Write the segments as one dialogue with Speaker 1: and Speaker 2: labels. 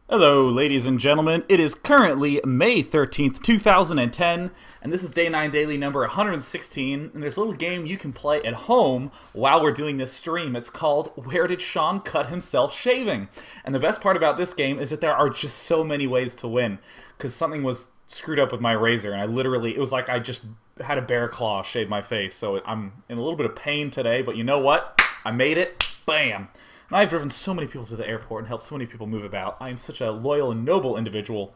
Speaker 1: Hello, ladies and gentlemen. It is currently May 13th, 2010, and this is Day 9 Daily number 116. And there's a little game you can play at home while we're doing this stream. It's called Where Did Sean Cut Himself Shaving? And the best part about this game is that there are just so many ways to win, because something was screwed up with my razor, and it was like I just had a bear claw shave my face. So I'm in a little bit of pain today, but you know what? I made it. Bam! And I've driven so many people to the airport and helped so many people move about. I am such a loyal and noble individual.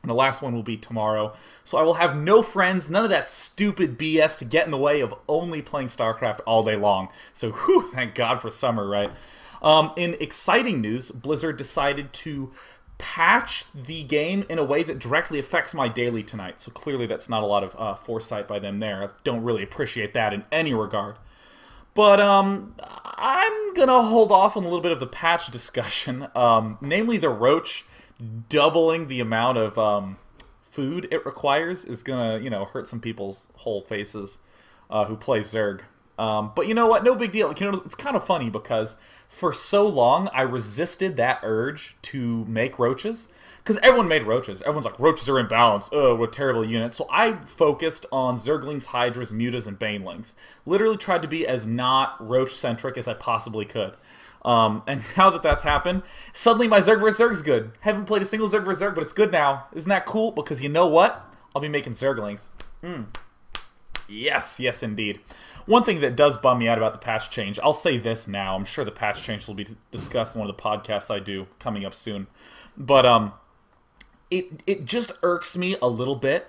Speaker 1: And the last one will be tomorrow. So I will have no friends, none of that stupid BS to get in the way of only playing StarCraft all day long. So whew, thank God for summer, right? In exciting news, Blizzard decided to patch the game in a way that directly affects my daily tonight. So clearly that's not a lot of foresight by them there. I don't really appreciate that in any regard. But I'm gonna hold off on a little bit of the patch discussion, namely the roach doubling the amount of food it requires is gonna, hurt some people's whole faces who play Zerg. But you know what? No big deal. It's kind of funny because for so long I resisted that urge to make roaches. Because everyone made roaches. Everyone's like, roaches are imbalanced. Oh, what a terrible unit. So I focused on Zerglings, Hydras, Mutas, and Banelings. Literally tried to be as not roach-centric as I possibly could. And now that that's happened, suddenly my Zerg vs. Zerg's good. Haven't played a single Zerg vs. Zerg, but it's good now. Isn't that cool? Because you know what? I'll be making Zerglings. Yes, yes indeed. One thing that does bum me out about the patch change, I'll say this now. I'm sure the patch change will be discussed in one of the podcasts I do coming up soon. But, It just irks me a little bit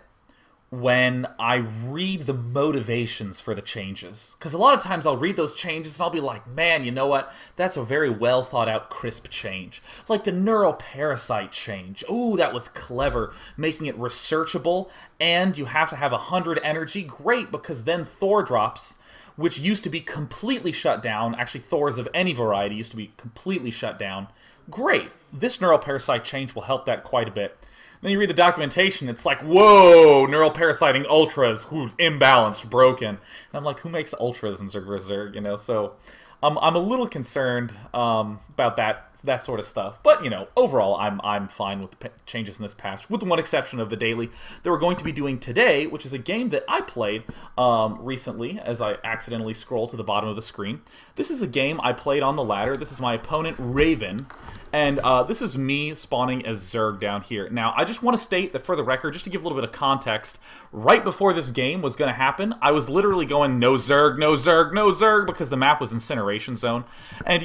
Speaker 1: when I read the motivations for the changes. Because a lot of times I'll read those changes and I'll be like, man, you know what? That's a very well thought out, crisp change. Like the neuroparasite change. Ooh, that was clever. Making it researchable, and you have to have 100 energy. Great, because then Thor drops, which used to be completely shut down. Actually, Thors of any variety used to be completely shut down. Great. This neuroparasite change will help that quite a bit. Then you read the documentation, it's like, whoa, neural parasiting ultras, imbalanced, broken. And I'm like, who makes ultras in Zerg vs. Zerg, So I'm a little concerned about that sort of stuff. But, overall, I'm fine with the changes in this patch, with the one exception of the daily that we're going to be doing today, which is a game that I played recently as I accidentally scroll to the bottom of the screen. This is a game I played on the ladder. This is my opponent, Raven. And this is me spawning as Zerg down here. Now, I just want to state that for the record, just to give a little bit of context, right before this game was going to happen, I was literally going, no Zerg, no Zerg, no Zerg, because the map was Incineration Zone. And,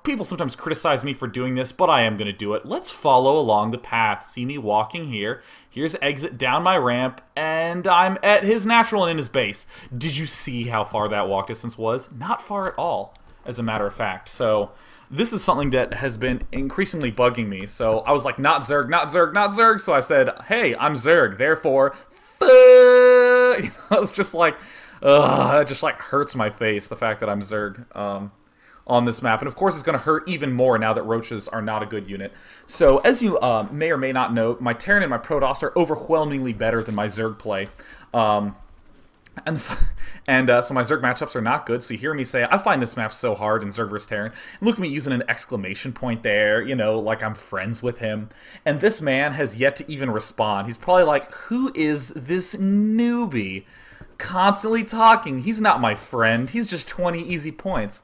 Speaker 1: people sometimes criticize me for doing this, but I am going to do it. Let's follow along the path. See me walking here. Here's exit down my ramp, and I'm at his natural and in his base. Did you see how far that walk distance was? Not far at all, as a matter of fact. So this is something that has been increasingly bugging me. So I was like, not Zerg, not Zerg, not Zerg. So I said, hey, I'm Zerg, therefore, it's just like, it just like hurts my face, the fact that I'm Zerg on this map. And of course, it's going to hurt even more now that roaches are not a good unit. So as you may or may not know, my Terran and my Protoss are overwhelmingly better than my Zerg play. And so my Zerg matchups are not good. So you hear me say, I find this map so hard in Zerg vs. Terran. And look at me using an exclamation point there, like I'm friends with him. And this man has yet to even respond. He's probably like, who is this newbie? Constantly talking. He's not my friend. He's just 20 easy points.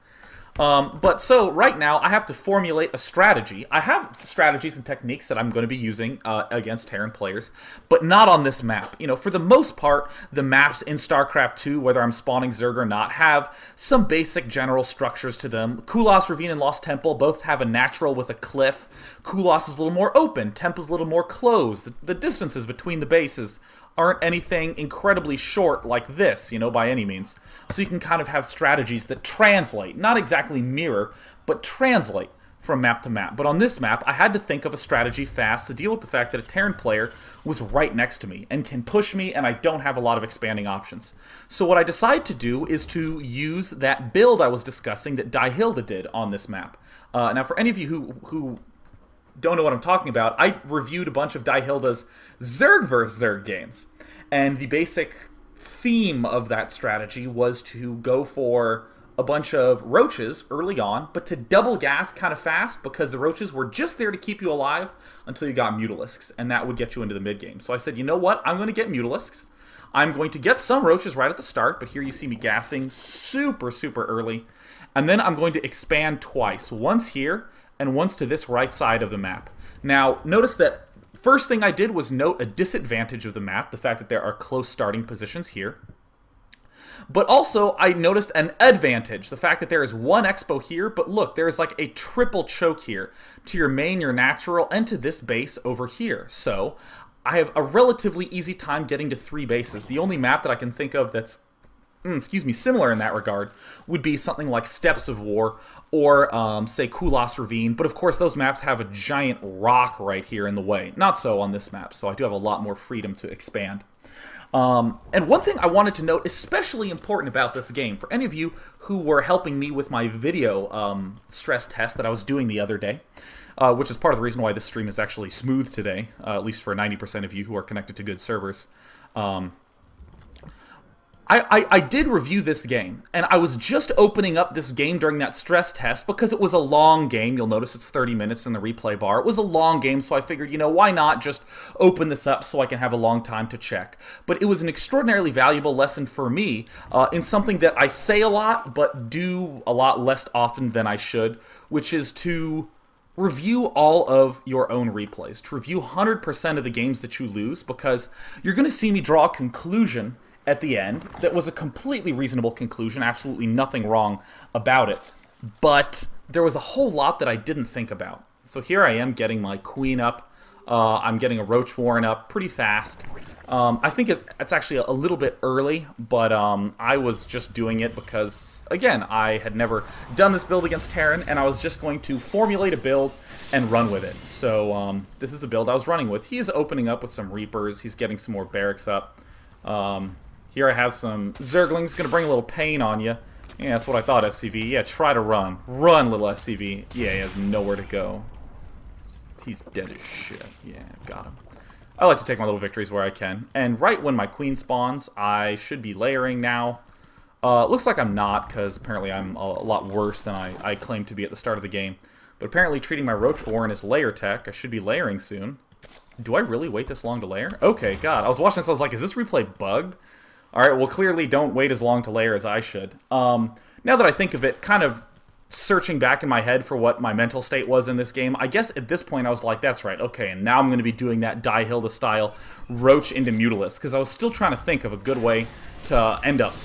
Speaker 1: But so right now I have to formulate a strategy. I have strategies and techniques that I'm going to be using against Terran players, but not on this map. For the most part, the maps in StarCraft 2, whether I'm spawning Zerg or not, have some basic general structures to them. Kulas, Ravine, and Lost Temple both have a natural with a cliff. Kulas is a little more open. Temple's a little more closed. The distances between the bases aren't anything incredibly short like this, by any means. So you can kind of have strategies that translate, not exactly mirror, but translate from map to map. But on this map, I had to think of a strategy fast to deal with the fact that a Terran player was right next to me and can push me, and I don't have a lot of expanding options. So what I decided to do is to use that build I was discussing that Dihilda did on this map. Now, for any of you who don't know what I'm talking about, I reviewed a bunch of Dihilda's Zerg vs. Zerg games. And the basic theme of that strategy was to go for a bunch of roaches early on, but to double gas kind of fast because the roaches were just there to keep you alive until you got mutalisks, and that would get you into the mid game. So I said, you know what? I'm going to get mutalisks. I'm going to get some roaches right at the start, but here you see me gassing super, super early. And then I'm going to expand twice, once here and once to this right side of the map. Now, notice that first thing I did was note a disadvantage of the map, the fact that there are close starting positions here. But also, I noticed an advantage, the fact that there is one expo here, but look, there is like a triple choke here to your main, your natural, and to this base over here. So, I have a relatively easy time getting to 3 bases. The only map that I can think of that's similar in that regard would be something like Steppes of War or, say, Kulas Ravine. But of course, those maps have a giant rock right here in the way. Not so on this map, so I do have a lot more freedom to expand. And one thing I wanted to note, especially important about this game, for any of you who were helping me with my video stress test that I was doing the other day, which is part of the reason why this stream is actually smooth today, at least for 90% of you who are connected to good servers. I did review this game, and I was just opening up this game during that stress test because it was a long game. You'll notice it's 30 minutes in the replay bar. It was a long game, so I figured, you know, why not just open this up so I can have a long time to check. But it was an extraordinarily valuable lesson for me in something that I say a lot, but do a lot less often than I should, which is to review all of your own replays, to review 100% of the games that you lose, because you're going to see me draw a conclusion at the end that was a completely reasonable conclusion, absolutely nothing wrong about it, but there was a whole lot that I didn't think about. So here I am getting my queen up, I'm getting a roach warren up pretty fast. I think it's actually a little bit early, but I was just doing it because, again, I had never done this build against Terran, and I was just going to formulate a build and run with it. So this is the build I was running with. He is opening up with some Reapers, he's getting some more barracks up. Here I have some Zerglings, gonna bring a little pain on you. Yeah, that's what I thought, SCV. Yeah, try to run. Run, little SCV. Yeah, he has nowhere to go. He's dead as shit. Yeah, got him. I like to take my little victories where I can. And right when my queen spawns, I should be layering now. Looks like I'm not, because apparently I'm a lot worse than I claimed to be at the start of the game. But apparently treating my Roach Warren as layer tech, I should be layering soon. Do I really wait this long to layer? Okay, God. I was watching this, I was like, is this replay bugged? Alright, well, clearly don't wait as long to layer as I should. Now that I think of it, kind of searching back in my head for what my mental state was in this game, I guess at this point I was like, that's right, okay, and now I'm going to be doing that Die Hilda style Roach into Mutalisk, because I was still trying to think of a good way to end up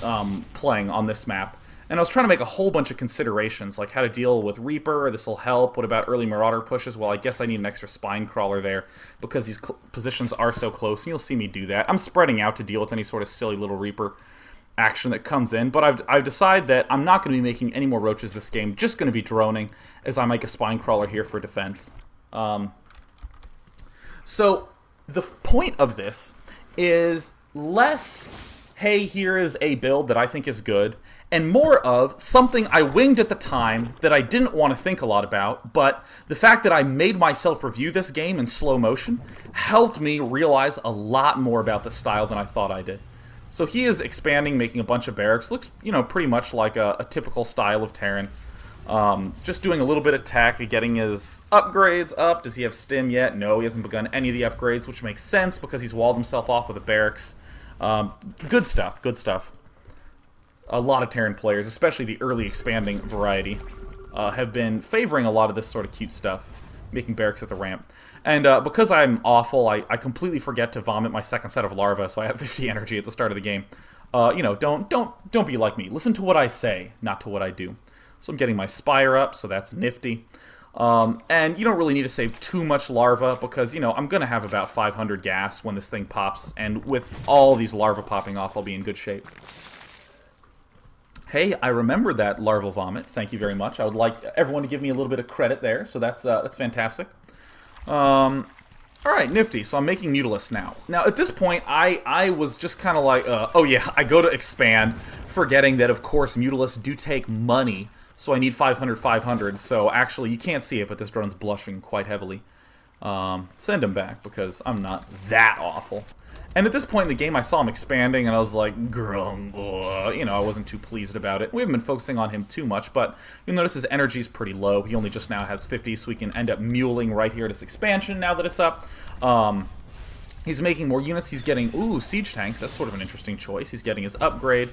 Speaker 1: playing on this map. And I was trying to make a whole bunch of considerations, like how to deal with Reaper, this will help, what about early Marauder pushes? Well, I guess I need an extra Spine Crawler there, because these positions are so close, and you'll see me do that. I'm spreading out to deal with any sort of silly little Reaper action that comes in, but I've decided that I'm not going to be making any more Roaches this game, just going to be droning, as I make a Spine Crawler here for defense. So, the point of this is less, hey, here is a build that I think is good, and more of something I winged at the time that I didn't want to think a lot about, but the fact that I made myself review this game in slow motion helped me realize a lot more about the style than I thought I did. So he is expanding, making a bunch of barracks. Looks, you know, pretty much like a typical style of Terran. Just doing a little bit of tech, getting his upgrades up. Does he have stim yet? No, he hasn't begun any of the upgrades, which makes sense because he's walled himself off with a barracks. Good stuff, good stuff. A lot of Terran players, especially the early expanding variety, have been favoring a lot of this sort of cute stuff, making barracks at the ramp. And because I'm awful, I completely forget to vomit my second set of larvae, so I have 50 energy at the start of the game. You know, don't be like me. Listen to what I say, not to what I do. So I'm getting my Spire up, so that's nifty. And you don't really need to save too much larva because, you know, I'm going to have about 500 gas when this thing pops, and with all these larvae popping off, I'll be in good shape. Hey, I remember that larval vomit. Thank you very much. I would like everyone to give me a little bit of credit there, so that's fantastic. Alright, nifty. So I'm making Mutalisk now. Now, at this point, I was just kind of like, oh yeah, I go to expand, forgetting that, of course, Mutalisks do take money, so I need 500, 500. So actually, you can't see it, but this drone's blushing quite heavily. Send him back, because I'm not that awful. And at this point in the game, I saw him expanding, and I was like, you know, I wasn't too pleased about it. We haven't been focusing on him too much, but you'll notice his energy is pretty low. He only just now has 50, so we can end up muling right here at his expansion now that it's up. He's making more units. He's getting, ooh, siege tanks. That's sort of an interesting choice. He's getting his upgrade.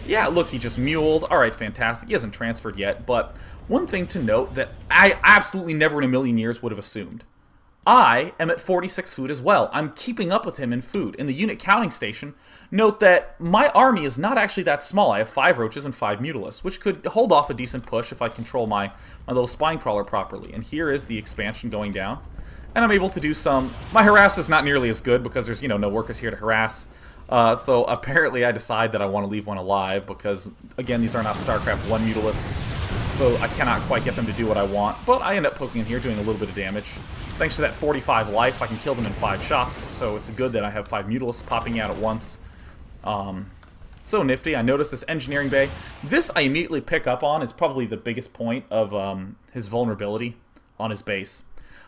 Speaker 1: Yeah, look, he just muled. All right, fantastic. He hasn't transferred yet, but one thing to note that I absolutely never in a million years would have assumed. I am at 46 food as well. I'm keeping up with him in food. In the unit counting station, note that my army is not actually that small. I have 5 roaches and 5 mutalisks, which could hold off a decent push if I control my little spine crawler properly. And here is the expansion going down. And I'm able to do some... My harass is not nearly as good because there's, you know, no workers here to harass. So apparently I decide that I want to leave one alive because, again, these are not StarCraft 1 mutalisks. So I cannot quite get them to do what I want. But I end up poking in here, doing a little bit of damage. Thanks to that 45 life, I can kill them in 5 shots, so it's good that I have 5 mutalisks popping out at once. So nifty. I noticed this engineering bay. This I immediately pick up on is probably the biggest point of his vulnerability on his base.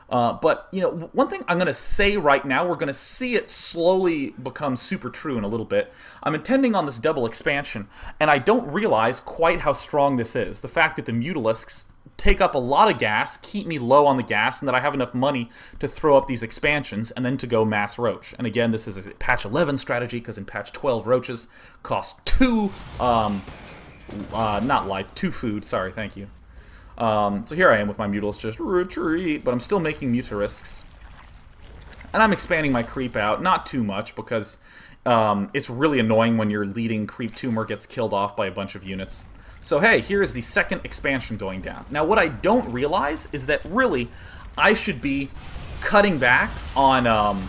Speaker 1: But, you know, one thing I'm going to say right now, we're going to see it slowly become super true in a little bit. I'm intending on this double expansion, and I don't realize quite how strong this is. The fact that the mutalisks take up a lot of gas, keep me low on the gas, and that I have enough money to throw up these expansions and then to go mass roach. And again, this is a patch 11 strategy, because in patch 12, roaches cost 2, not life, 2 food, sorry, thank you. So here I am with my mutalisks, just retreat, but I'm still making mutarisks. And I'm expanding my creep out, not too much, because it's really annoying when your leading creep tumor gets killed off by a bunch of units. So hey, here is the second expansion going down. Now what I don't realize is that really I should be cutting back on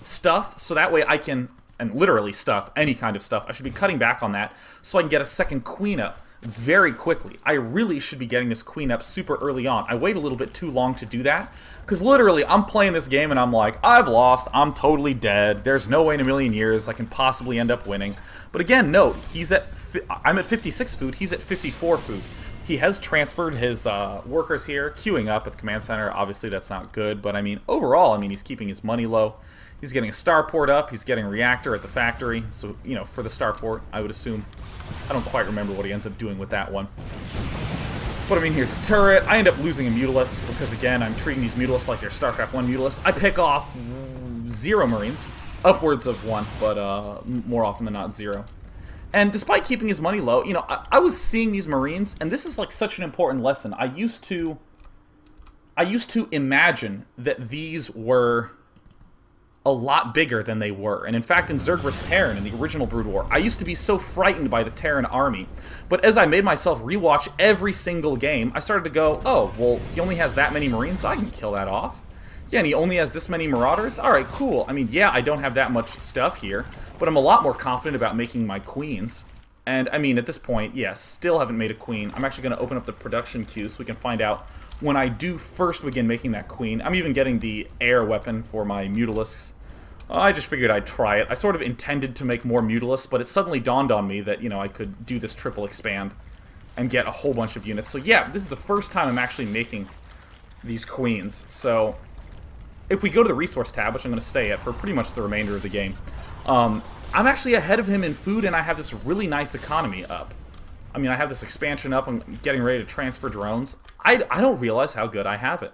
Speaker 1: stuff so that way I can, and literally stuff, any kind of stuff, I should be cutting back on that so I can get a second queen up very quickly. I really should be getting this queen up super early on. I wait a little bit too long to do that because literally I'm playing this game and I'm like, I've lost, I'm totally dead, there's no way in a million years I can possibly end up winning. But again, note, I'm at 56 food, he's at 54 food. He has transferred his workers here, queuing up at the command center. Obviously that's not good, but I mean, overall, I mean, he's keeping his money low. He's getting a starport up, he's getting a reactor at the factory, so, you know, for the starport, I would assume. I don't quite remember what he ends up doing with that one. But I mean, here's a turret. I end up losing a mutalist because, again, I'm treating these mutalisks like they're StarCraft 1 mutalisks. I pick off 0 Marines, upwards of 1, but more often than not 0. And despite keeping his money low, you know, I was seeing these Marines, and this is like such an important lesson. I used to imagine that these were a lot bigger than they were. And in fact, in Zerg vs. Terran, in the original Brood War, I used to be so frightened by the Terran army. But as I made myself rewatch every single game, I started to go, oh, well, he only has that many Marines, I can kill that off. Yeah, and he only has this many Marauders? Alright, cool. I mean, yeah, I don't have that much stuff here, but I'm a lot more confident about making my queens. And, I mean, at this point, yes, still haven't made a queen. I'm actually going to open up the production queue so we can find out when I do first begin making that queen. I'm even getting the air weapon for my mutalisks. I just figured I'd try it. I sort of intended to make more mutalisks, but it suddenly dawned on me that, you know, I could do this triple expand and get a whole bunch of units. So yeah, this is the first time I'm actually making these queens. So if we go to the resource tab, which I'm going to stay at for pretty much the remainder of the game, I'm actually ahead of him in food, and I have this really nice economy up. I mean, I have this expansion up, I'm getting ready to transfer drones. I don't realize how good I have it.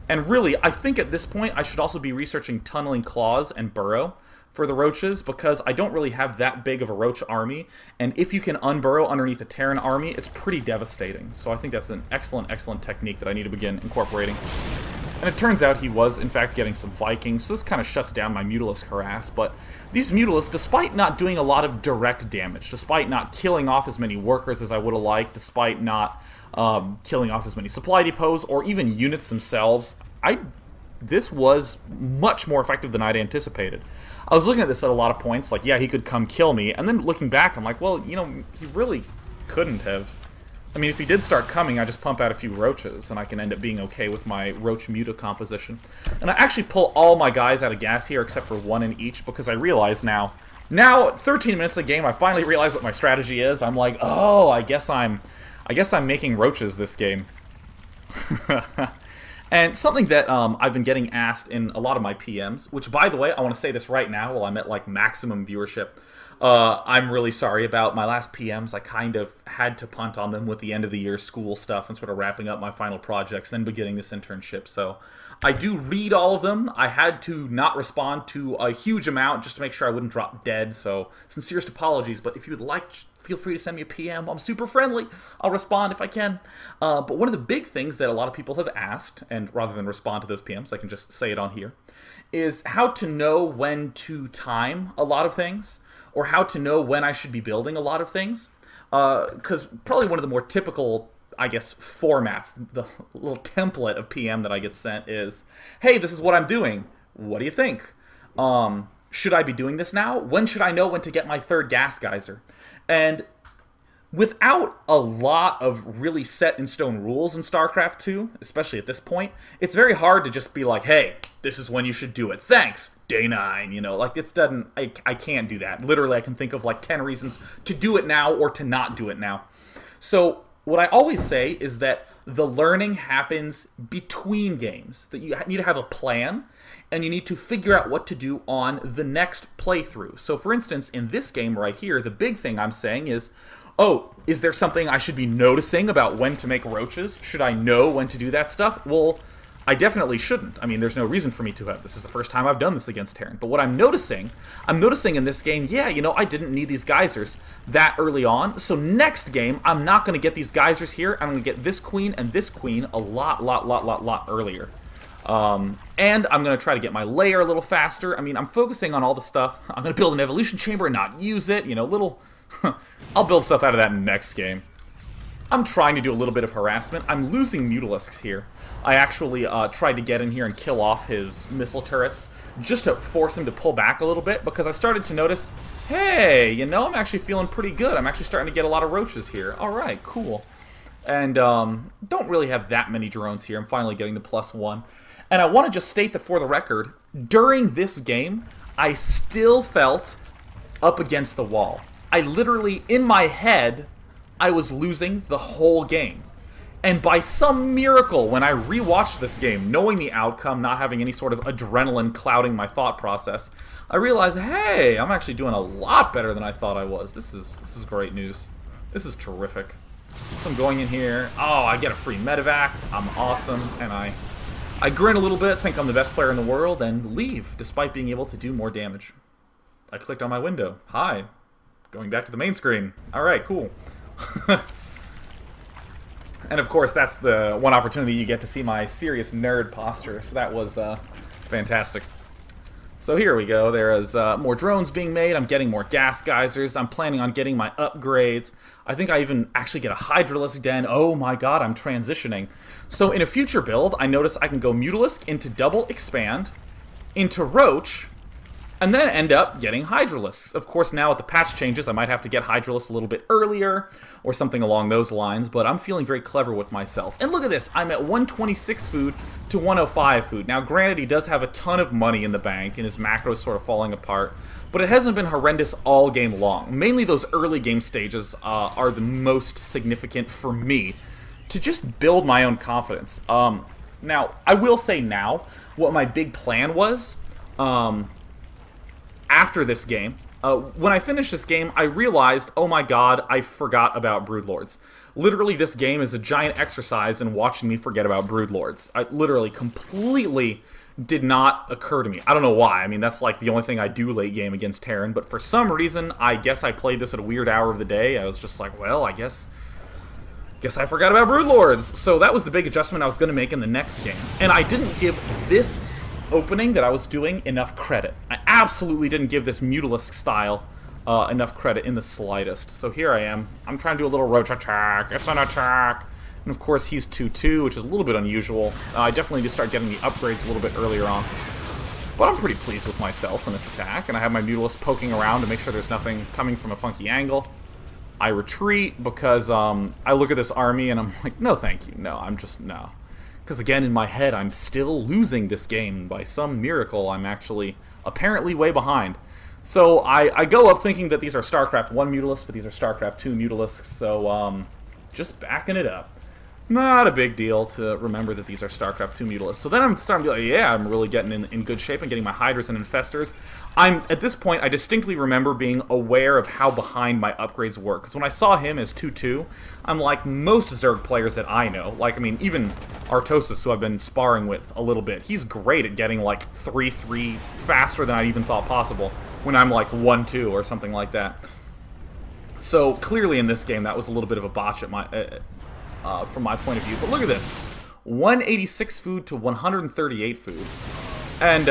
Speaker 1: And really, I think at this point, I should also be researching tunneling claws and burrow for the roaches, because I don't really have that big of a roach army, and if you can unburrow underneath a Terran army, it's pretty devastating. So I think that's an excellent, excellent technique that I need to begin incorporating. And it turns out he was, in fact, getting some Vikings, so this kind of shuts down my Mutalisk harass, but these Mutalisks, despite not doing a lot of direct damage, despite not killing off as many workers as I would have liked, despite not killing off as many supply depots, or even units themselves, this was much more effective than I'd anticipated. I was looking at this at a lot of points, like, yeah, he could come kill me, and then looking back, I'm like, well, you know, he really couldn't have. I mean, if he did start coming, I just pump out a few roaches, and I can end up being okay with my roach muta composition. And I actually pull all my guys out of gas here, except for 1 in each, because I realize now, 13 minutes of the game, I finally realize what my strategy is. I'm like, oh, I guess I'm making roaches this game. And something that I've been getting asked in a lot of my PMs, which, by the way, I want to say this right now while I'm at like maximum viewership. I'm really sorry about my last PMs. I kind of had to punt on them with the end of the year school stuff and sort of wrapping up my final projects, then beginning this internship. So I do read all of them. I had to not respond to a huge amount just to make sure I wouldn't drop dead. So sincerest apologies. But if you would like, feel free to send me a PM. I'm super friendly. I'll respond if I can. But one of the big things that a lot of people have asked, and rather than respond to those PMs, I can just say it on here, is how to know when to time a lot of things, or how to know when I should be building a lot of things. Because probably one of the more typical, I guess, formats, the little template of PM that I get sent is, hey, this is what I'm doing. What do you think? Should I be doing this now? When should I know when to get my third gas geyser? And without a lot of really set in stone rules in StarCraft 2, especially at this point, it's very hard to just be like, hey, this is when you should do it. Thanks, day 9, you know, like it's doesn't, I can't do that. Literally, I can think of like 10 reasons to do it now or to not do it now. So what I always say is that the learning happens between games, that you need to have a plan, and you need to figure out what to do on the next playthrough. So for instance, in this game right here, the big thing I'm saying is, oh, is there something I should be noticing about when to make roaches? Should I know when to do that stuff? Well, I definitely shouldn't. I mean, there's no reason for me to have. This is the first time I've done this against Terran. But what I'm noticing in this game, yeah, you know, I didn't need these geysers that early on. So next game, I'm not going to get these geysers here. I'm going to get this queen and this queen a lot earlier. And I'm going to try to get my layer a little faster. I mean, I'm focusing on all the stuff. I'm going to build an evolution chamber and not use it. You know, little... I'll build stuff out of that next game. I'm trying to do a little bit of harassment. I'm losing Mutalisks here. I actually tried to get in here and kill off his missile turrets just to force him to pull back a little bit, because I started to notice, hey, you know, I'm actually feeling pretty good. I'm actually starting to get a lot of roaches here. All right, cool. And don't really have that many drones here. I'm finally getting the +1. And I want to just state that for the record, during this game, I still felt up against the wall. I literally, in my head, I was losing the whole game. And by some miracle, when I rewatched this game, knowing the outcome, not having any sort of adrenaline clouding my thought process, I realized, hey, I'm actually doing a lot better than I thought I was. This is great news. This is terrific. So I'm going in here. Oh, I get a free medevac. I'm awesome. And I grin a little bit, think I'm the best player in the world, and leave, despite being able to do more damage. I clicked on my window. Hi. Going back to the main screen. Alright, cool. And of course, that's the one opportunity you get to see my serious nerd posture, so that was fantastic. So here we go. There is more drones being made. I'm getting more gas geysers. I'm planning on getting my upgrades. I think I even actually get a Hydralisk Den. Oh my god, I'm transitioning. So in a future build, I notice I can go Mutalisk into double expand, into Roach, and then end up getting Hydralisks. Of course, now with the patch changes, I might have to get Hydralisk a little bit earlier, or something along those lines, but I'm feeling very clever with myself. And look at this, I'm at 126 food to 105 food. Now, granted, he does have a ton of money in the bank, and his macro's sort of falling apart, but it hasn't been horrendous all game long. Mainly those early game stages are the most significant for me, to just build my own confidence. Now, I will say now, what my big plan was, after this game, when I finished this game, I realized, oh my god, I forgot about Broodlords. Literally, this game is a giant exercise in watching me forget about Broodlords. I literally completely did not occur to me. I don't know why. I mean, that's like the only thing I do late game against Terran, but for some reason, I guess I played this at a weird hour of the day. I was just like, well, I guess I forgot about Broodlords. So that was the big adjustment I was going to make in the next game. And I didn't give this opening that I was doing enough credit. I absolutely didn't give this Mutalisk style enough credit in the slightest. So here I am. I'm trying to do a little Roach attack. It's an attack. And of course he's 2-2, which is a little bit unusual. I definitely need to start getting the upgrades a little bit earlier on. But I'm pretty pleased with myself in this attack, and I have my Mutalisk poking around to make sure there's nothing coming from a funky angle. I retreat because I look at this army and I'm like, no thank you. No, I'm just, no. Because again, in my head, I'm still losing this game. By some miracle, I'm actually apparently way behind. So I go up thinking that these are StarCraft 1 Mutalisks, but these are StarCraft 2 Mutalisks, so just backing it up. not a big deal to remember that these are StarCraft 2 Mutalisks. So then I'm starting to be like, yeah, I'm really getting in good shape and getting my Hydras and Infestors. At this point, I distinctly remember being aware of how behind my upgrades were. Because when I saw him as 2-2, I'm like most Zerg players that I know. Like, I mean, even Artosis, who I've been sparring with a little bit, he's great at getting like 3-3 faster than I even thought possible when I'm like 1-2 or something like that. So clearly in this game, that was a little bit of a botch at from my point of view. But look at this. 186 food to 138 food. And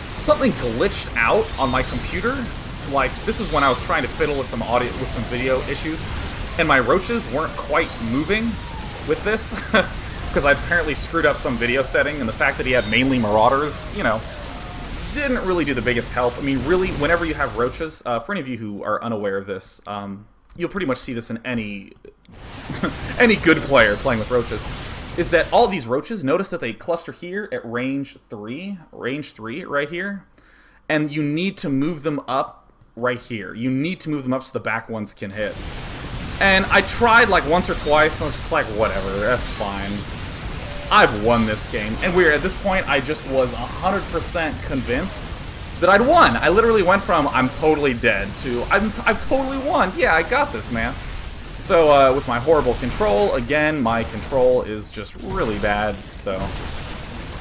Speaker 1: something glitched out on my computer. Like, this is when I was trying to fiddle with some audio, with some video issues, and my roaches weren't quite moving with this, because I apparently screwed up some video setting, and the fact that he had mainly Marauders, you know, didn't really do the biggest help. I mean, really, whenever you have roaches, for any of you who are unaware of this, you'll pretty much see this in any any good player playing with roaches, is that all these roaches, notice that they cluster here at range 3 right here, and you need to move them up right here. You need to move them up so the back ones can hit. And I tried like once or twice, and I was just like, whatever, that's fine. I've won this game. And at this point, I just was 100% convinced that I'd won. I literally went from, I'm totally dead, to, I've totally won. Yeah, I got this, man. So, with my horrible control, again, my control is just really bad, so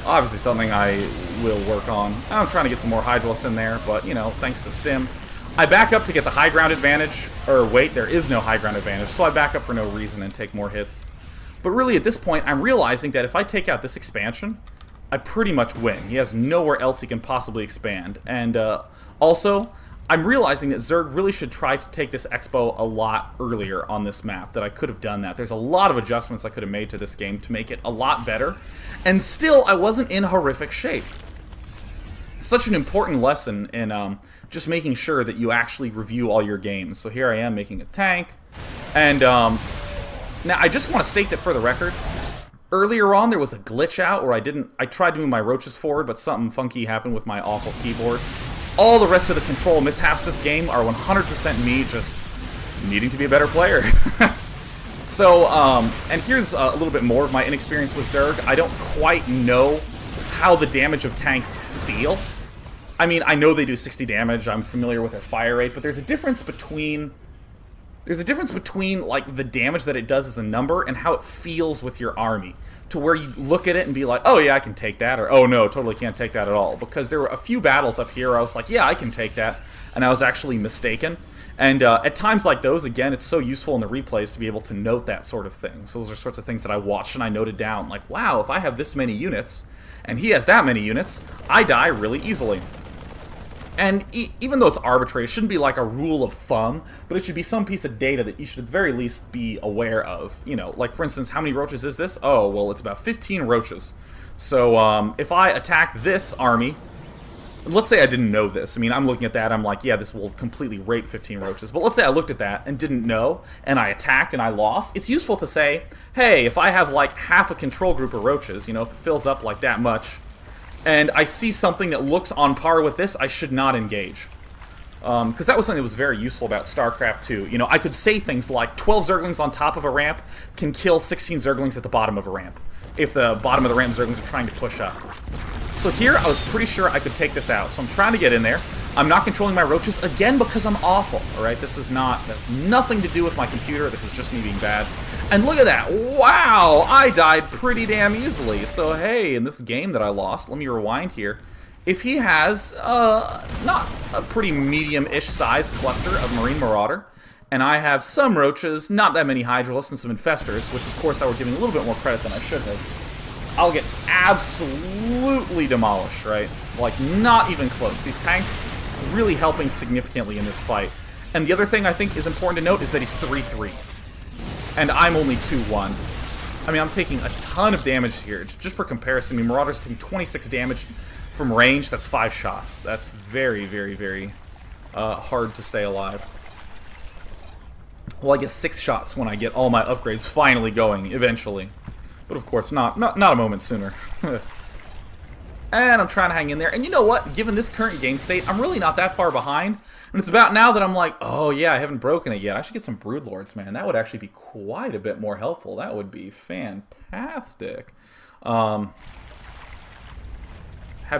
Speaker 1: obviously something I will work on. I'm trying to get some more Hydralisks in there, but, you know, thanks to Stim. I back up to get the high ground advantage, or wait, there is no high ground advantage, so I back up for no reason and take more hits. But really, at this point, I'm realizing that if I take out this expansion, I pretty much win. He has nowhere else he can possibly expand. And also, I'm realizing that Zerg really should try to take this expo a lot earlier on this map, that I could have done that. There's a lot of adjustments I could have made to this game to make it a lot better, and still, I wasn't in horrific shape. Such an important lesson in just making sure that you actually review all your games. So here I am making a tank, and now I just want to state that for the record, earlier on there was a glitch out where I tried to move my roaches forward, but something funky happened with my awful keyboard. All the rest of the control mishaps this game are 100% me just needing to be a better player. So, and here's a little bit more of my inexperience with Zerg. I don't quite know how the damage of tanks feel. I mean, I know they do 60 damage, I'm familiar with their fire rate, but there's a difference between like the damage that it does as a number and how it feels with your army, to where you look at it and be like, oh yeah, I can take that, or oh no, totally can't take that at all. Because there were a few battles up here where I was like, yeah, I can take that, and I was actually mistaken. And at times like those, again, it's so useful in the replays to be able to note that sort of thing. So those are sorts of things that I watched and I noted down, like, wow, if I have this many units and he has that many units, I die really easily. And even though it's arbitrary, it shouldn't be like a rule of thumb, but it should be some piece of data that you should at the very least be aware of. You know, like for instance, how many roaches is this? Oh, well, it's about 15 roaches. So if I attack this army, let's say I didn't know this. I mean, I'm looking at that, I'm like, yeah, this will completely rape 15 roaches. But let's say I looked at that and didn't know, and I attacked and I lost. It's useful to say, hey, if I have like half a control group of roaches, you know, if it fills up like that much, and I see something that looks on par with this, I should not engage. Because that was something that was very useful about StarCraft 2. You know, I could say things like 12 Zerglings on top of a ramp can kill 16 Zerglings at the bottom of a ramp, if the bottom of the ramp Zerglings are trying to push up. So here, I was pretty sure I could take this out. So I'm trying to get in there. I'm not controlling my roaches, again, because I'm awful, alright? That's nothing to do with my computer, this is just me being bad. And look at that, wow, I died pretty damn easily. So hey, in this game that I lost, let me rewind here. If he has, not a pretty medium-ish size cluster of Marine Marauder, and I have some roaches, not that many Hydralisks, and some Infestors, which of course I were giving a little bit more credit than I should have, I'll get absolutely demolished, right? Like, not even close. These tanks really helping significantly in this fight. And the other thing I think is important to note is that he's 3-3. And I'm only 2-1. I mean, I'm taking a ton of damage here. Just for comparison, I mean, Marauder's taking 26 damage from range. That's 5 shots. That's very, very, very hard to stay alive. Well, I get 6 shots when I get all my upgrades finally going, eventually. But of course, not a moment sooner. And I'm trying to hang in there. And you know what? Given this current game state, I'm really not that far behind. And it's about now that I'm like, oh yeah, I haven't broken it yet. I should get some Broodlords, man. That would actually be quite a bit more helpful. That would be fantastic. Have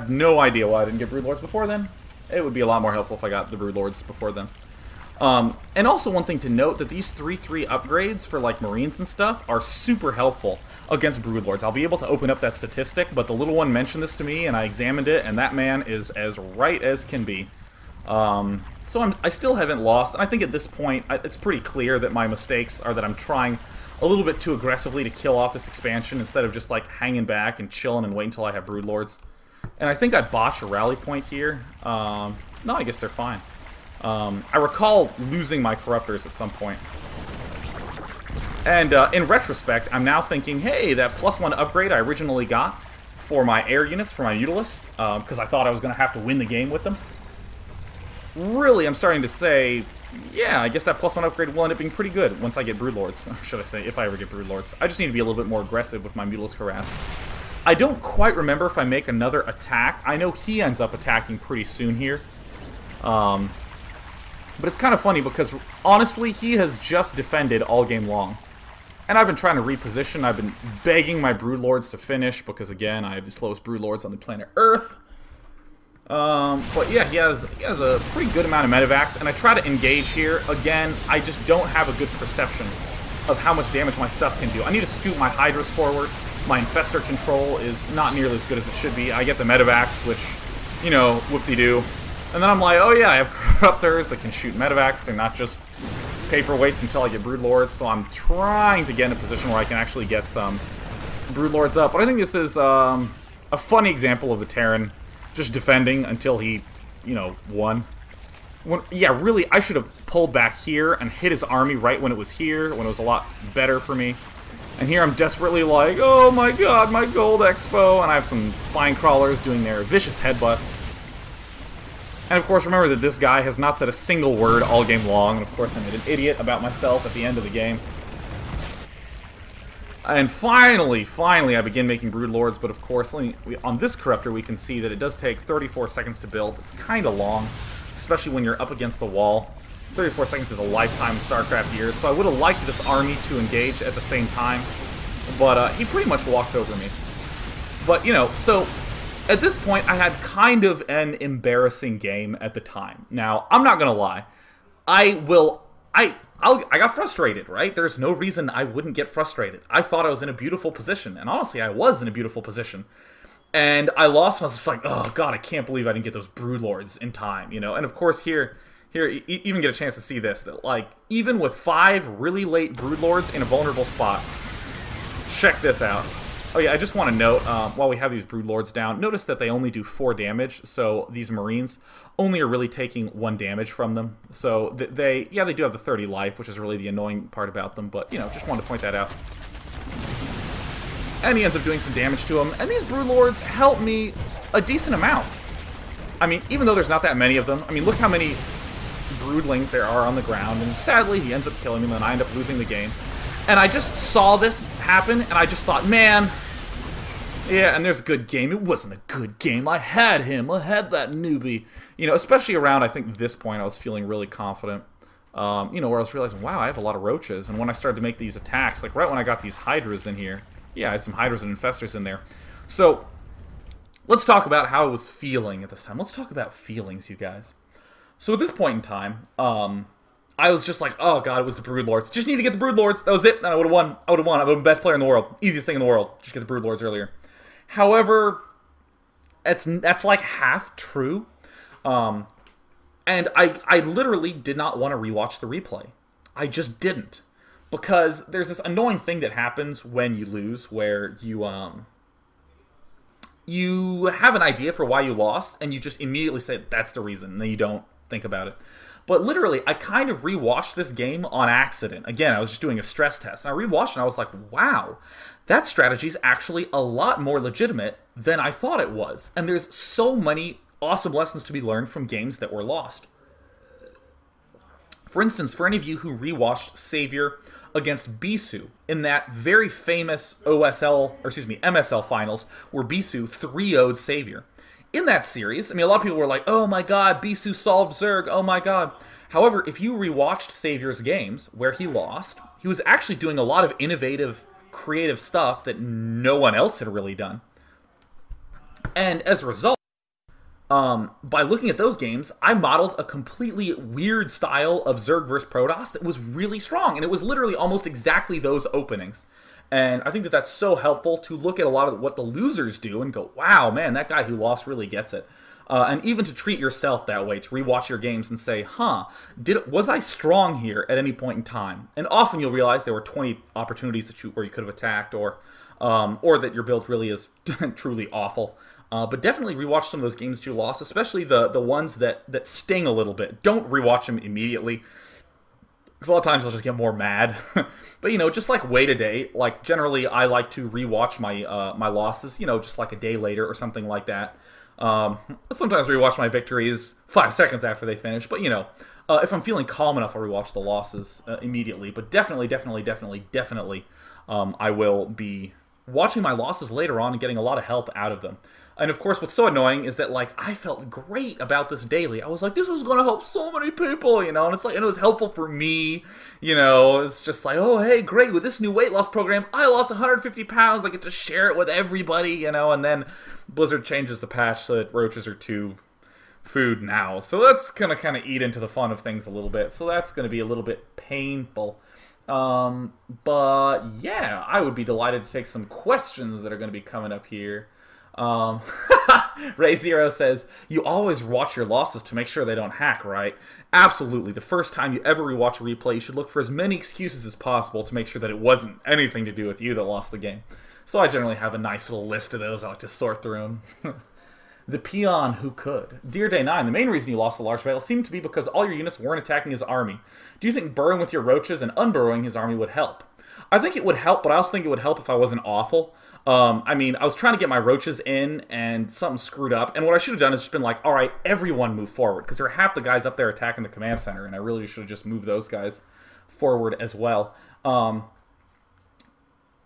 Speaker 1: no idea why I didn't get Broodlords before then. It would be a lot more helpful if I got the Broodlords before then. And also one thing to note, that these 3/3 upgrades for like Marines and stuff are super helpful against Broodlords. I'll be able to open up that statistic, but the little one mentioned this to me, and I examined it, and that man is as right as can be. So I still haven't lost, and I think at this point, it's pretty clear that my mistakes are that I'm trying a little bit too aggressively to kill off this expansion, instead of just like hanging back and chilling and waiting until I have Broodlords. And I think I botched a rally point here. No, I guess they're fine. I recall losing my Corruptors at some point. And in retrospect, I'm now thinking, hey, that +1 upgrade I originally got for my air units, for my Mutalisks, because I thought I was going to have to win the game with them. Really, I'm starting to say, yeah, I guess that +1 upgrade will end up being pretty good once I get Broodlords. Or should I say, if I ever get Broodlords. I just need to be a little bit more aggressive with my Mutalisk Harass. I don't quite remember if I make another attack. I know he ends up attacking pretty soon here. But it's kind of funny because, honestly, he has just defended all game long. And I've been trying to reposition. I've been begging my Broodlords to finish because, again, I have the slowest Broodlords on the planet Earth. But yeah, he has a pretty good amount of medevacs, and I try to engage here. Again, I just don't have a good perception of how much damage my stuff can do. I need to scoot my Hydras forward. My Infestor control is not nearly as good as it should be. I get the medevacs, which, you know, whoop-de-doo. And then I'm like, oh yeah, I have Corruptors that can shoot medevacs. They're not just paperweights until I get Broodlords. So I'm trying to get in a position where I can actually get some Broodlords up. But I think this is a funny example of the Terran just defending until he, you know, won. Yeah, really, I should have pulled back here and hit his army right when it was here, when it was a lot better for me. And here I'm desperately like, oh my god, my Gold Expo! And I have some Spine Crawlers doing their vicious headbutts. And of course, remember that this guy has not said a single word all game long, and of course I made an idiot about myself at the end of the game. And finally, I begin making Broodlords, but of course, on this Corruptor we can see that it does take 34 seconds to build. It's kind of long, especially when you're up against the wall. 34 seconds is a lifetime in StarCraft years, so I would have liked this army to engage at the same time, but he pretty much walked over me. But, you know, so at this point I had kind of an embarrassing game at the time. Now, I'm not gonna lie. I got frustrated, right? There's no reason I wouldn't get frustrated. I thought I was in a beautiful position, and honestly, I was in a beautiful position. And I lost, and I was just like, oh god, I can't believe I didn't get those Broodlords in time, you know? And of course, here you even get a chance to see this, that, like, even with 5 really late Broodlords in a vulnerable spot, check this out. Oh yeah, I just want to note, while we have these Broodlords down, notice that they only do 4 damage, so these Marines only are really taking 1 damage from them. So they do have the 30 life, which is really the annoying part about them, but, you know, just wanted to point that out. And he ends up doing some damage to him, and these Broodlords help me a decent amount. I mean, even though there's not that many of them, I mean, look how many Broodlings there are on the ground, and sadly he ends up killing him, and I end up losing the game. And I just saw this happen, and I just thought, man, yeah, and there's a good game. It wasn't a good game. I had him. I had that newbie. You know, especially around, I think, this point, I was feeling really confident. You know, where I was realizing, wow, I have a lot of roaches. And when I started to make these attacks, like right when I got these Hydras in here, yeah, I had some Hydras and Infestors in there. So, let's talk about how I was feeling at this time. Let's talk about feelings, you guys. So at this point in time, I was just like, oh god, it was the Broodlords. Just need to get the Broodlords. That was it. And I would have won. I would have won. I would have been the best player in the world. Easiest thing in the world. Just get the Broodlords earlier. However, that's like half true. And I literally did not want to rewatch the replay. I just didn't. Because there's this annoying thing that happens when you lose, where you have an idea for why you lost, and you just immediately say, that's the reason, and then you don't think about it. But literally, I kind of rewatched this game on accident. Again, I was just doing a stress test, and I rewatched and I was like, wow, that strategy is actually a lot more legitimate than I thought it was. And there's so many awesome lessons to be learned from games that were lost. For instance, for any of you who rewatched Savior, against Bisu in that very famous MSL finals where Bisu 3-0'd Savior. In that series, I mean, a lot of people were like, oh my god, Bisu solved Zerg, oh my god. However, if you rewatched Savior's games where he lost, he was actually doing a lot of innovative, creative stuff that no one else had really done. And as a result, by looking at those games, I modeled a completely weird style of Zerg vs. Protoss that was really strong, and it was literally almost exactly those openings. And I think that that's so helpful to look at a lot of what the losers do and go, wow, man, that guy who lost really gets it. And even to treat yourself that way, to rewatch your games and say, was I strong here at any point in time? And often you'll realize there were 20 opportunities where you could have attacked, or that your build really is truly awful. But definitely rewatch some of those games that you lost, especially the ones that sting a little bit. Don't rewatch them immediately, because a lot of times I'll just get more mad. But, just like wait a day. Like, generally, I like to rewatch my losses, just like a day later or something like that. Sometimes rewatch my victories 5 seconds after they finish. But, if I'm feeling calm enough, I'll rewatch the losses immediately. But definitely, I will be watching my losses later on and getting a lot of help out of them. And of course, what's so annoying is that, like, I felt great about this daily. I was like, this was going to help so many people, and it's like, and it was helpful for me, it's just like, oh, hey, great, with this new weight loss program, I lost 150 pounds, I get to share it with everybody, and then Blizzard changes the patch so that roaches are too food now. So that's going to kind of eat into the fun of things a little bit, so that's going to be a little bit painful. But yeah, I would be delighted to take some questions that are going to be coming up here. Ray Zero says, you always watch your losses to make sure they don't hack, right? Absolutely. The first time you ever rewatch a replay, you should look for as many excuses as possible to make sure that it wasn't anything to do with you that lost the game. So I generally have a nice little list of those. I like to sort through them. The peon who could. Dear Day 9, the main reason you lost a large battle seemed to be because all your units weren't attacking his army. Do you think burrowing with your roaches and unburrowing his army would help? I think it would help, but I also think it would help if I wasn't awful. I mean, I was trying to get my roaches in, and something screwed up. And what I should have done is just been like, all right, everyone move forward. Because there are half the guys up there attacking the command center, and I really should have just moved those guys forward as well.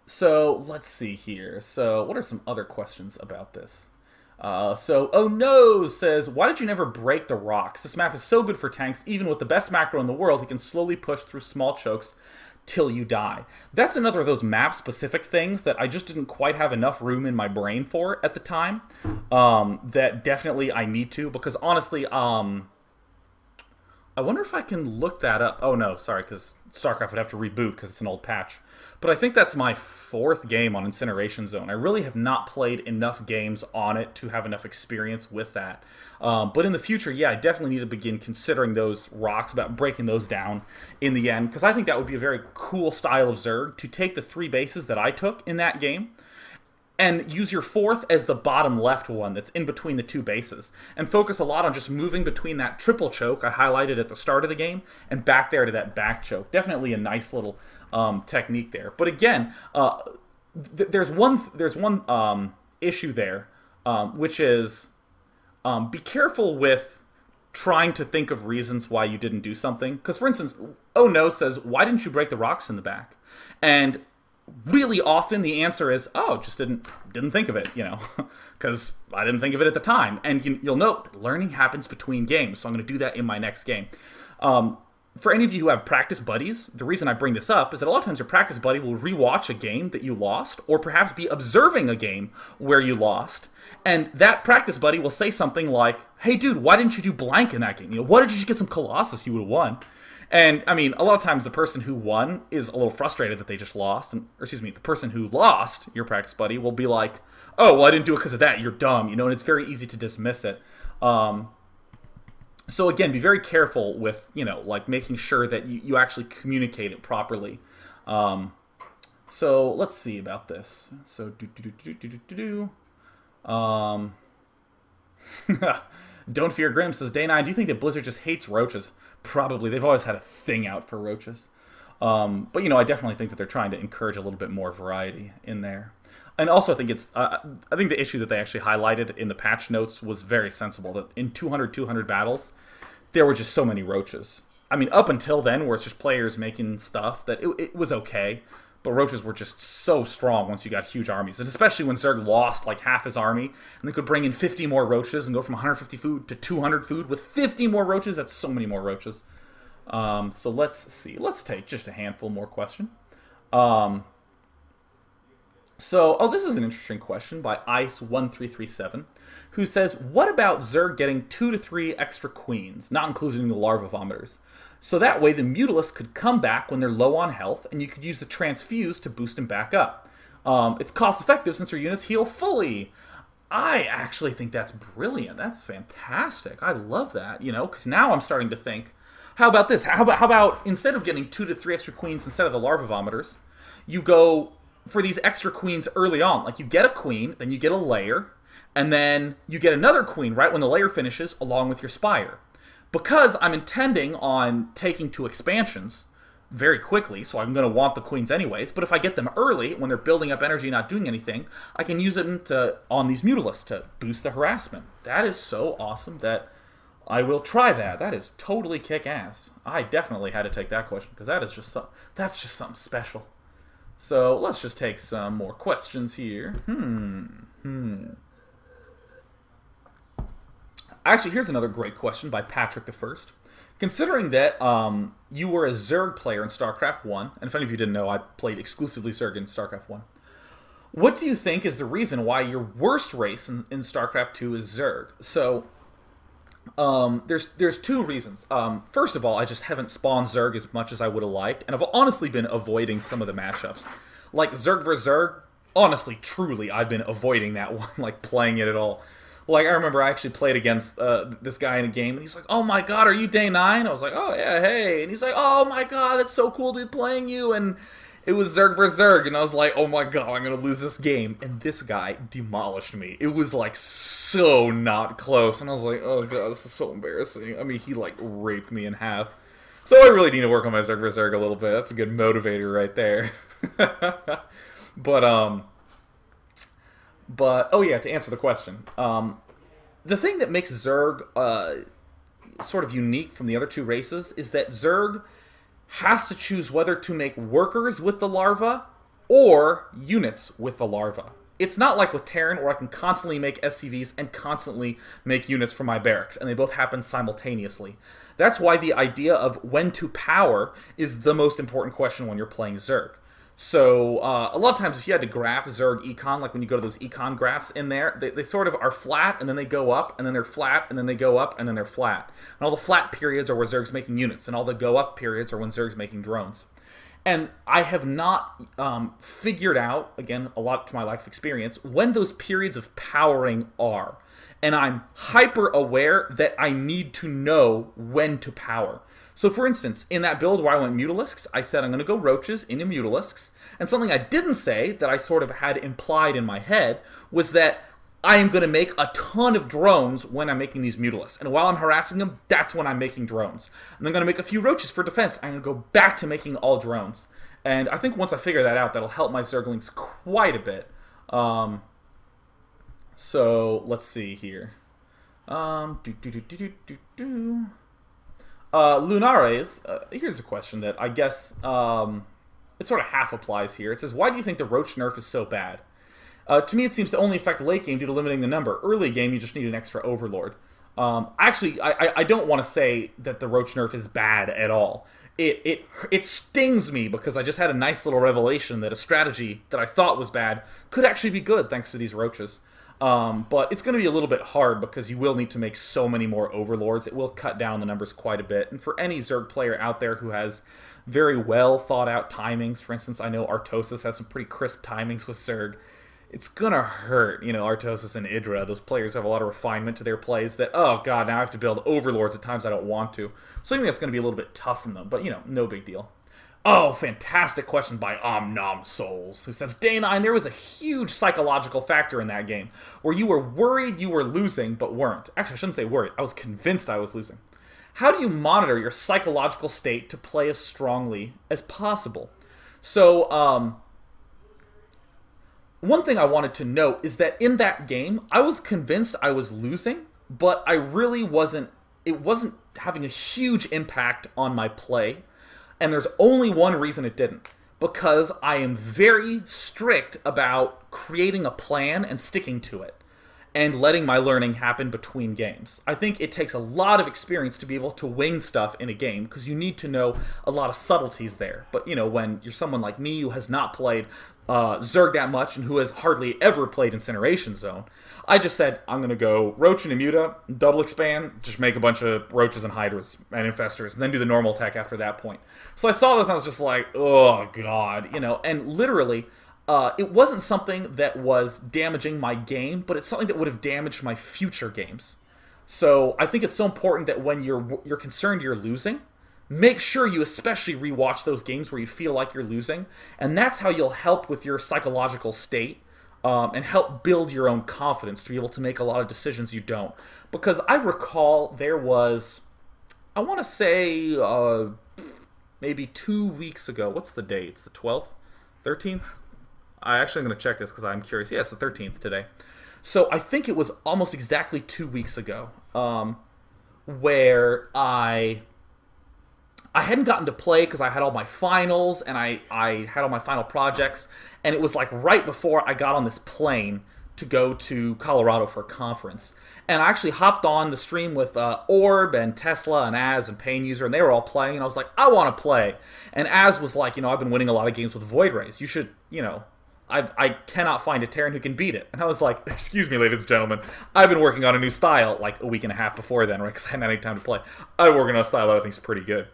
Speaker 1: So, let's see here. So, what are some other questions about this? Oh no says, why did you never break the rocks? This map is so good for tanks. Even with the best macro in the world, he can slowly push through small chokes till you die. That's another of those map-specific things that I just didn't quite have enough room in my brain for at the time. That definitely I need to, because honestly, I wonder if I can look that up. Oh no, sorry, because StarCraft would have to reboot because it's an old patch. But I think that's my 4th game on Incineration Zone. I really have not played enough games on it to have enough experience with that. But in the future, yeah, I definitely need to begin considering those rocks, about breaking those down in the end, because I think that would be a very cool style of Zerg, to take the 3 bases that I took in that game and use your 4th as the bottom left one that's in between the 2 bases, and focus a lot on just moving between that triple choke I highlighted at the start of the game and back there to that back choke. Definitely a nice little technique there. But again, there's one issue there, which is be careful with trying to think of reasons why you didn't do something. Because, for instance, Oh No says, why didn't you break the rocks in the back? And really often the answer is, oh, just didn't think of it, because I didn't think of it at the time. And you'll note that learning happens between games, so I'm going to do that in my next game. For any of you who have practice buddies, the reason I bring this up is that a lot of times your practice buddy will rewatch a game that you lost, or perhaps be observing a game where you lost, and that practice buddy will say something like, hey dude, why didn't you do blank in that game? Why did you just get some Colossus? You would have won. And, I mean, a lot of times the person who won is a little frustrated that they just lost. The person who lost, your practice buddy, will be like, oh, well, I didn't do it because of that. You're dumb, and it's very easy to dismiss it. So, again, be very careful with, like, making sure that you actually communicate it properly. So, let's see about this. So, Don't Fear Grim says, Day 9, do you think that Blizzard just hates roaches? Probably. They've always had a thing out for roaches. But, I definitely think that they're trying to encourage a little bit more variety in there. And also, I think I think the issue that they actually highlighted in the patch notes was very sensible. That in 200 battles, there were just so many roaches. I mean, up until then, where it's just players making stuff, that it was okay. But roaches were just so strong once you got huge armies. And especially when Zerg lost like half his army, and they could bring in 50 more roaches and go from 150 food to 200 food with 50 more roaches. That's so many more roaches. So let's see. Let's take just a handful more question. This is an interesting question by Ice1337, who says, what about Zerg getting 2 to 3 extra queens, not including the larva vomiters? So that way the Mutalisks could come back when they're low on health, and you could use the Transfuse to boost them back up. It's cost effective since your units heal fully. I actually think that's brilliant. That's fantastic. I love that, because now I'm starting to think, how about this? How about instead of getting 2 to 3 extra queens instead of the larva vomiters, you go for these extra queens early on. Like, you get a queen, then you get a layer, and then you get another queen right when the layer finishes, along with your spire. Because I'm intending on taking 2 expansions very quickly, so I'm going to want the queens anyways, but if I get them early, when they're building up energy not doing anything, I can use them on these Mutalisks to boost the harassment. That is so awesome that I will try that. That is totally kick-ass. I definitely had to take that question, because that's just something special. So let's just take some more questions here. Actually, here's another great question by Patrick the First. Considering that you were a Zerg player in StarCraft 1, and if any of you didn't know, I played exclusively Zerg in StarCraft 1, what do you think is the reason why your worst race in StarCraft 2 is Zerg? So, there's 2 reasons. First of all, I just haven't spawned Zerg as much as I would have liked, and I've honestly been avoiding some of the matchups. Like Zerg vs. Zerg, honestly, truly, I've been avoiding that one, like playing it at all. Like, I remember I actually played against this guy in a game, and he's like, oh my god, are you day 9? I was like, oh yeah, hey. And he's like, oh my god, that's so cool to be playing you. And it was Zerg vs. Zerg, and I was like, oh my god, I'm going to lose this game. And this guy demolished me. It was like so not close. And I was like, oh god, this is so embarrassing. I mean, he like raped me in half. So I really need to work on my Zerg vs. Zerg a little bit. That's a good motivator right there. But oh yeah, to answer the question, the thing that makes Zerg sort of unique from the other 2 races is that Zerg has to choose whether to make workers with the larva or units with the larva. It's not like with Terran, where I can constantly make SCVs and constantly make units for my barracks, and they both happen simultaneously. That's why the idea of when to power is the most important question when you're playing Zerg. So, a lot of times if you had to graph Zerg econ, like when you go to those econ graphs in there, they sort of are flat, and then they go up, and then they're flat, and then they go up, and then they're flat. And all the flat periods are where Zerg's making units, and all the go up periods are when Zerg's making drones. And I have not figured out, again, a lot to my lack of experience, when those periods of powering are. And I'm hyper aware that I need to know when to power. So for instance, in that build where I went Mutalisks, I said I'm going to go Roaches into Mutalisks. And something I didn't say, that I sort of had implied in my head, was that I am going to make a ton of drones when I'm making these Mutalisks. And while I'm harassing them, that's when I'm making drones. And I'm going to make a few Roaches for defense. I'm going to go back to making all drones. And I think once I figure that out, that'll help my Zerglings quite a bit. So, let's see here. Lunares, here's a question that I guess it sort of half applies here. It says, why do you think the Roach nerf is so bad? To me, it seems to only affect late game due to limiting the number. Early game, you just need an extra Overlord. Actually, I don't want to say that the Roach nerf is bad at all. It stings me because I just had a nice little revelation that a strategy that I thought was bad could actually be good thanks to these Roaches. But it's going to be a little bit hard because you will need to make so many more Overlords. It will cut down the numbers quite a bit. And for any Zerg player out there who has very well thought out timings, for instance, I know Artosis has some pretty crisp timings with Zerg. It's gonna hurt, Artosis and Idra. Those players have a lot of refinement to their plays that, oh god, now I have to build Overlords at times I don't want to. So I think that's going to be a little bit tough from them, but, no big deal. Oh, fantastic question by Om Souls, who says, Day 9, there was a huge psychological factor in that game, where you were worried you were losing, but weren't. Actually, I shouldn't say worried. I was convinced I was losing. How do you monitor your psychological state to play as strongly as possible? So, one thing I wanted to note is that in that game, I was convinced I was losing, but I really wasn't. It wasn't having a huge impact on my play, and there's only one reason it didn't. Because I am very strict about creating a plan and sticking to it, and letting my learning happen between games. I think it takes a lot of experience to be able to wing stuff in a game, because you need to know a lot of subtleties there. But, you know, when you're someone like me who has not played Zerg that much and who has hardly ever played Incineration Zone, I just said, I'm going to go Roach and Immuta, double expand, just make a bunch of Roaches and Hydras and Infestors, and then do the normal tech after that point. So I saw this and I was just like, oh god, you know, and literally, it wasn't something that was damaging my game, but it's something that would have damaged my future games. So I think it's so important that when you're concerned you're losing, make sure you especially rewatch those games where you feel like you're losing, and that's how you'll help with your psychological state, and help build your own confidence to be able to make a lot of decisions you don't. Because I recall there was, I want to say, maybe 2 weeks ago. What's the date? It's the 12th? 13th? I actually am going to check this because I'm curious. Yeah, it's the 13th today. So I think it was almost exactly 2 weeks ago, where I hadn't gotten to play because I had all my finals and I had all my final projects, and it was like right before I got on this plane to go to Colorado for a conference. And I actually hopped on the stream with Orb and Tesla and Az and Pain User, and they were all playing, and I was like, I want to play. And Az was like, you know, I've been winning a lot of games with Void Rays. You should, you know, I cannot find a Terran who can beat it. And I was like, excuse me, ladies and gentlemen, I've been working on a new style like a week and a half before then, right? Because I hadn't had any time to play. I've been working on a style that I think is pretty good.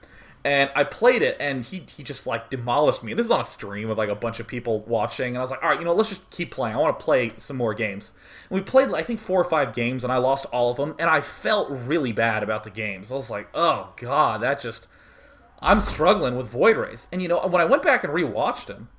Speaker 1: And I played it, and he just, like, demolished me. This is on a stream with, like, a bunch of people watching, and I was like, all right, you know, let's just keep playing. I want to play some more games. And we played, I think, 4 or 5 games, and I lost all of them, and I felt really bad about the games. I was like, oh, God, that just... I'm struggling with Void Rays. And, you know, when I went back and rewatched them,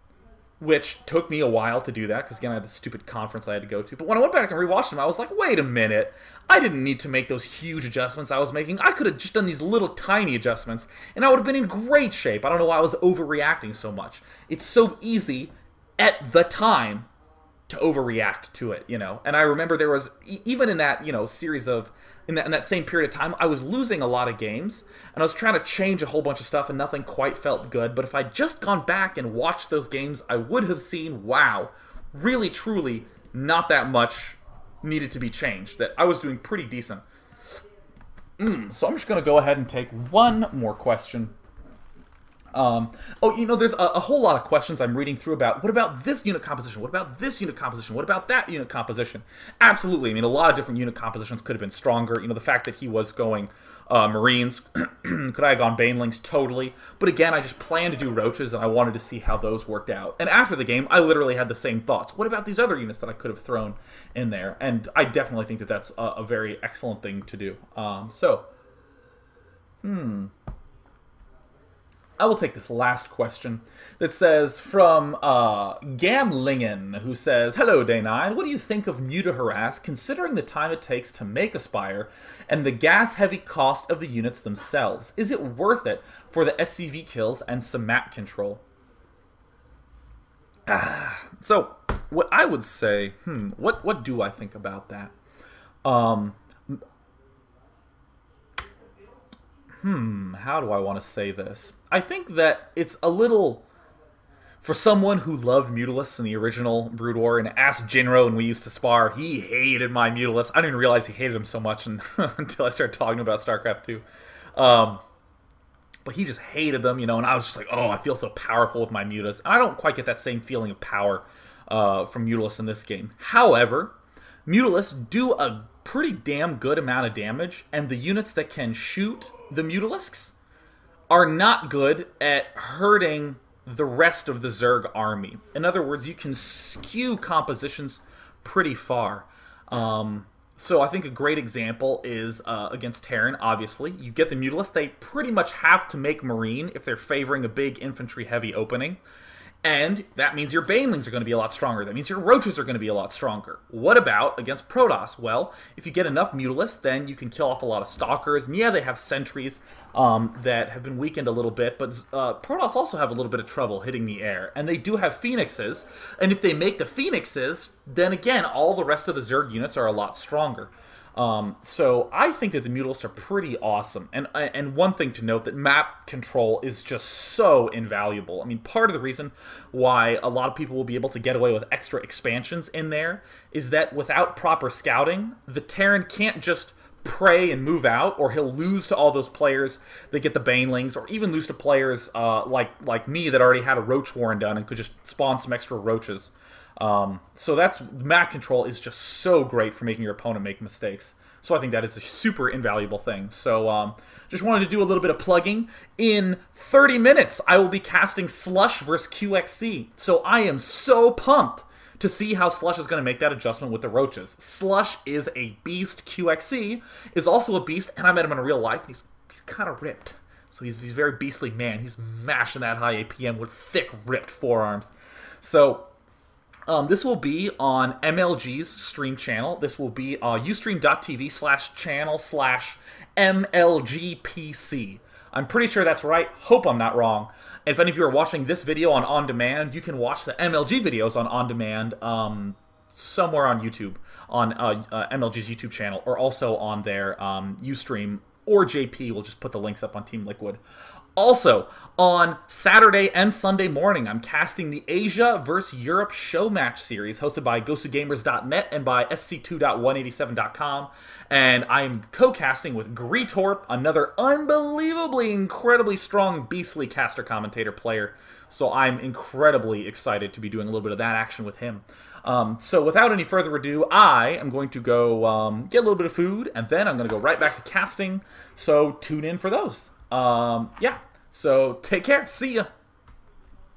Speaker 1: which took me a while to do that, because, again, I had this stupid conference I had to go to. But when I went back and rewatched them, I was like, wait a minute. I didn't need to make those huge adjustments I was making. I could have just done these little tiny adjustments, and I would have been in great shape. I don't know why I was overreacting so much. It's so easy at the time to overreact to it, you know. And I remember there was, even in that, you know, series of... In that same period of time, I was losing a lot of games, and I was trying to change a whole bunch of stuff, and nothing quite felt good. But if I'd just gone back and watched those games, I would have seen, wow, really, truly, not that much needed to be changed. That I was doing pretty decent. So I'm just going to go ahead and take one more question. Oh, you know, there's a whole lot of questions I'm reading through about, what about this unit composition? What about this unit composition? What about that unit composition? Absolutely. I mean, a lot of different unit compositions could have been stronger. You know, the fact that he was going Marines, could I have gone Banelings? Totally. But again, I just planned to do Roaches, and I wanted to see how those worked out. And after the game, I literally had the same thoughts. What about these other units that I could have thrown in there? And I definitely think that that's a very excellent thing to do. I will take this last question that says from Gamlingen, who says, hello, Day9. What do you think of Muta Harass, considering the time it takes to make a Spire and the gas-heavy cost of the units themselves? Is it worth it for the SCV kills and some map control? So, what I would say, what do I think about that? How do I want to say this? I think that it's a little... For someone who loved Mutalisks in the original Brood War and asked Jinro when we used to spar, he hated my Mutalisks. I didn't even realize he hated him so much until I started talking about StarCraft 2. But he just hated them, you know, and I was just like, oh, I feel so powerful with my Mutas. And I don't quite get that same feeling of power from Mutalisks in this game. However, Mutalisks do a pretty damn good amount of damage, and the units that can shoot the Mutalisks are not good at hurting the rest of the Zerg army. In other words, you can skew compositions pretty far. So I think a great example is against Terran, obviously. You get the Mutalisks, they pretty much have to make Marine if they're favoring a big infantry-heavy opening. And that means your Banelings are going to be a lot stronger. That means your Roaches are going to be a lot stronger. What about against Protoss? Well, if you get enough Mutalisks, then you can kill off a lot of Stalkers. And yeah, they have sentries that have been weakened a little bit, but Protoss also have a little bit of trouble hitting the air. And they do have Phoenixes, and if they make the Phoenixes, then again, all the rest of the Zerg units are a lot stronger. So I think that the Mutalisks are pretty awesome. And one thing to note, that map control is just so invaluable. I mean, part of the reason why a lot of people will be able to get away with extra expansions in there is that without proper scouting, the Terran can't just pray and move out, or he'll lose to all those players that get the Banelings, or even lose to players like me that already had a Roach Warren done and could just spawn some extra Roaches. So map control is just so great for making your opponent make mistakes. So I think that is a super invaluable thing. So just wanted to do a little bit of plugging. In 30 minutes, I will be casting Slush versus QXC. So I am so pumped to see how Slush is going to make that adjustment with the Roaches. Slush is a beast. QXC is also a beast, and I met him in real life. He's kind of ripped. So he's a very beastly man. He's mashing that high APM with thick, ripped forearms. So this will be on MLG's stream channel. This will be ustream.tv/channel/MLGPC. I'm pretty sure that's right. Hope I'm not wrong. If any of you are watching this video on demand, you can watch the MLG videos on demand somewhere on YouTube, on MLG's YouTube channel, or also on their Ustream, or JP will just put the links up on Team Liquid. Also, on Saturday and Sunday morning, I'm casting the Asia vs. Europe Show Match Series, hosted by GhostOfGamers.net and by SC2.187.com. And I'm co-casting with Greetorp, another unbelievably, incredibly strong, beastly caster commentator player. So I'm incredibly excited to be doing a little bit of that action with him. So without any further ado, I am going to go get a little bit of food, and then I'm going to go right back to casting. So tune in for those. Yeah, so take care. See ya.